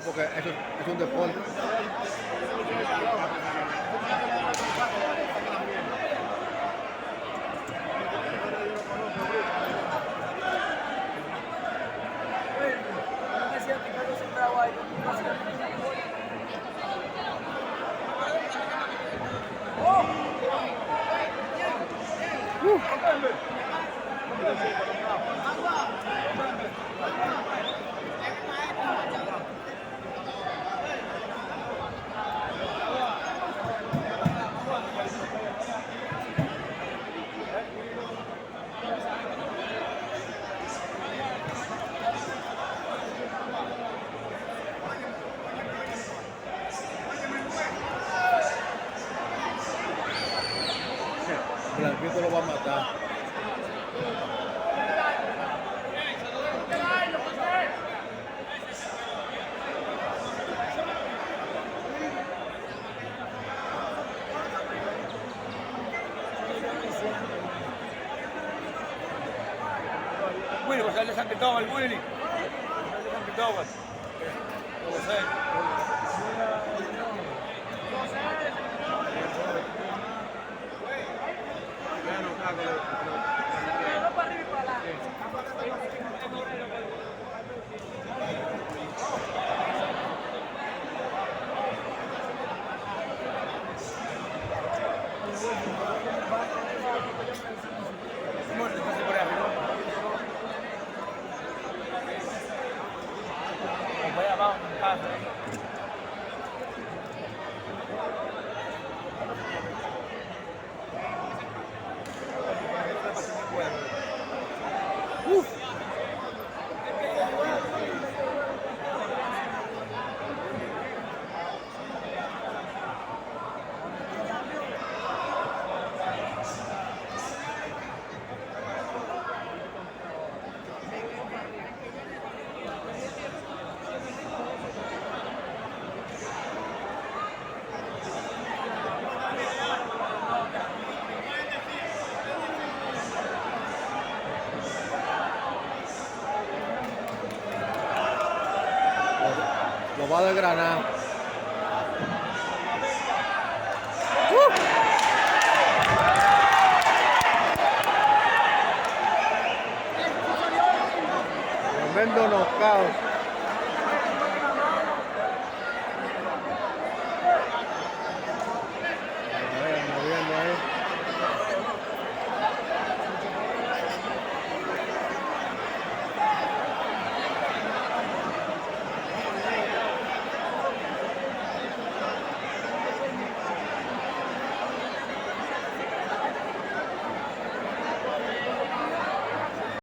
porque eso es un deporte. Blanquito lo va a matar. Willy, vos sabés de San Cristóbal, Willy. De San Cristóbal. Como sé. Voy abajo en casa. Lo va a desgranar. Tremendo knockout.